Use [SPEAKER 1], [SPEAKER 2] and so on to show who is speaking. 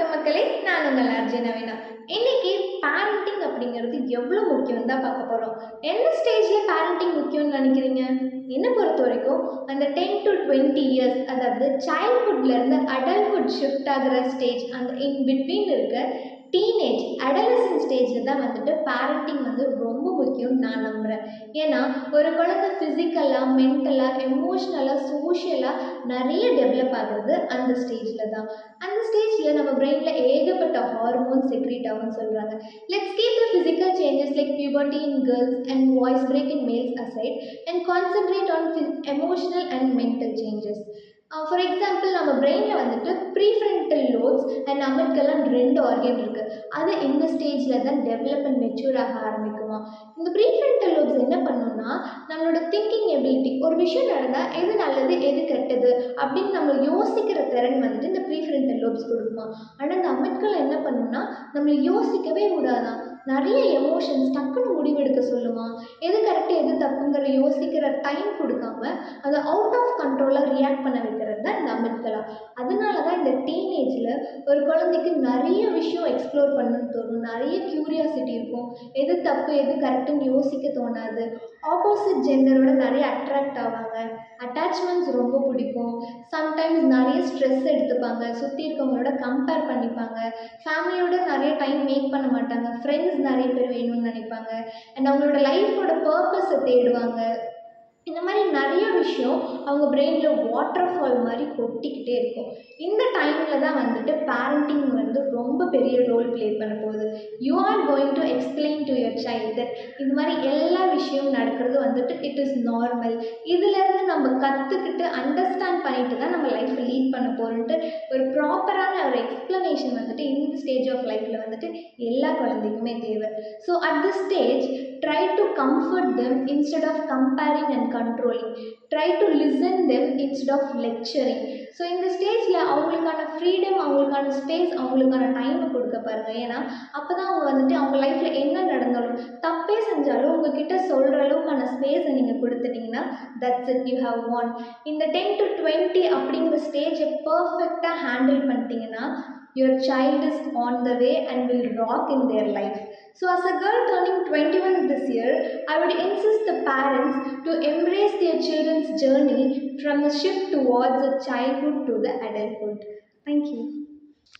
[SPEAKER 1] வணக்கம் மக்களே, நான் உங்கள் ஆர்ஜே நவீனா. இன்னைக்கு பேரண்டிங் அப்படிங்கிறது எவ்வளோ முக்கியம் தான் பார்க்க போகிறோம். எந்த ஸ்டேஜில் பேரண்டிங் முக்கியம்னு நினைக்கிறீங்க? என்னை பொறுத்த வரைக்கும் அந்த 10 to 20 இயர்ஸ், அதாவது சைல்ட்ஹுட்லேருந்து அடல்ட்ஹுட் ஷிஃப்ட் ஆகிற ஸ்டேஜ், அந்த இன் பிட்வீன் இருக்க டீனேஜ் அடலசன்ட் ஸ்டேஜில் தான் வந்துட்டு பேரண்டிங் வந்து ரொம்ப முக்கியம்னு நான் நம்புகிறேன். ஏன்னா ஒரு குழந்தை ஃபிசிக்கலாக, மென்டலாக, எமோஷ்னலாக, சோஷியலாக நிறைய டெவலப் ஆகுறது அந்த ஸ்டேஜில் தான். அந்த ஸ்டேஜில் நம்ம பிரெயினில் ஏகப்பட்ட ஹார்மோன்ஸ் செக்ரீட் ஆகும்னு சொல்கிறாங்க. Let's keep the physical changes like puberty in girls and voice break in males aside and concentrate on emotional and mental changes. For example, நம்ம பிரெயினில் வந்துட்டு ப்ரீஃப்ரண்டல் லோப்ஸ் அண்ட் அமிக்டலான் 2 ஆர்கன் இருக்குது. அது இந்த ஸ்டேஜில் தான் டெவலப் அண்ட் மெச்சூர் ஆக ஆரம்பிக்குமா. இந்த ப்ரீஃப்ரண்டல் லோப்ஸ் என்ன பண்ணணும்னா, நம்மளோட திங்கிங் எபிலிட்டி, ஒரு விஷயம் நடந்தால் எது நல்லது எது கெட்டது அப்படின்னு நம்ம யோசிக்கிற திறன் வந்துட்டு இந்த ப்ரீஃப்ரண்டல் லோப்ஸ் கொடுக்குமா. ஆனால் இந்த அமிக்டலான் என்ன பண்ணுன்னா, நம்மளை யோசிக்கவே விடாதான். நிறைய எமோஷன்ஸ் டக்குன்னு முடிவெடுக்க சொல்லுமா. எது கரெக்டு எது தப்புங்கிற யோசிக்கிற டைம் கொடுக்காம அதை அவுட் ஆஃப் கண்ட்ரோலாக ரியாக்ட் பண்ண வைக்கிறது தான் இந்த அமிக்டலா. அதனால தான் இந்த டீனேஜில் ஒரு குழந்தைக்கு நிறைய விஷயம் எக்ஸ்ப்ளோர் பண்ணணும்னு தோணும், நிறைய க்யூரியாசிட்டி இருக்கும், எது தப்பு எது கரெக்டுன்னு யோசிக்க தோணாது, ஆப்போசிட் ஜெண்டரோட நிறைய அட்ராக்ட் ஆவாங்க, அட்டாச்மெண்ட்ஸ் ரொம்ப பிடிக்கும், சம்டைம்ஸ் நிறைய ஸ்ட்ரெஸ் எடுத்துப்பாங்க, சுற்றி இருக்கவங்களோட கம்பேர் பண்ணிப்பாங்க, ஃபேமிலியோட நிறைய டைம் மேக் பண்ண மாட்டாங்க, ஃப்ரெண்ட்ஸ் நிறைய பேர் வேணும்னு நினைப்பாங்க, அண்ட் அவங்களோட லைஃபோட பர்பஸை தேடுவாங்க. இந்த மாதிரி நிறைய விஷயம் அவங்க பிரெயினில் வாட்டர் ஃபால் மாதிரி கொட்டிக்கிட்டே இருக்கும். இந்த டைமில் தான் வந்துட்டு பேரண்டிங் வந்து ரொம்ப பெரிய ரோல் ப்ளே பண்ண போகுது. You are going to explain to your child that இது மாதிரி எல்லா விஷயம் நடக்கிறது வந்துட்டு இட் இஸ் நார்மல். இதுலேருந்து நம்ம கற்றுக்கிட்டு அண்டர்ஸ்டாண்ட் பண்ணிட்டு தான் நம்ம லைஃப்பை லீட் பண்ண போகிறோன்ட்டு ஒரு ப்ராப்பரான ஒரு எக்ஸ்ப்ளனேஷன் வந்துட்டு இந்த ஸ்டேஜ் ஆஃப் லைஃப்பில் வந்துட்டு எல்லா குழந்தைக்குமே தேவை. So at this stage try to comfort them instead of comparing and controlling. Try to listen them instead of lecturing. So இந்த ஸ்டேஜில் அவங்களுக்கான ஃப்ரீடம், அவங்களுக்கான ஸ்பேஸ், அவங்களுக்கான டைமை கொடுக்க பாருங்கள். ஏன்னா அப்போ தான் அவங்க வந்துட்டு அவங்க லைஃப்பில் என்ன நடந்தாலும், தப்பே செஞ்சாலும் உங்ககிட்ட சொல்கிற அளவுக்கான ஸ்பேஸை நீங்கள் கொடுத்துட்டிங்கன்னா தட்ஸ் இட், யூ ஹவ் வான். இந்த 10 to 20 அப்படிங்கிற ஸ்டேஜை பர்ஃபெக்டாக ஹேண்டில் பண்ணிட்டீங்கன்னா your child is on the way and will rock in their life. So as a girl turning 21 this year, I would insist the parents to embrace their children's journey from the shift towards the childhood to the adulthood. Thank you.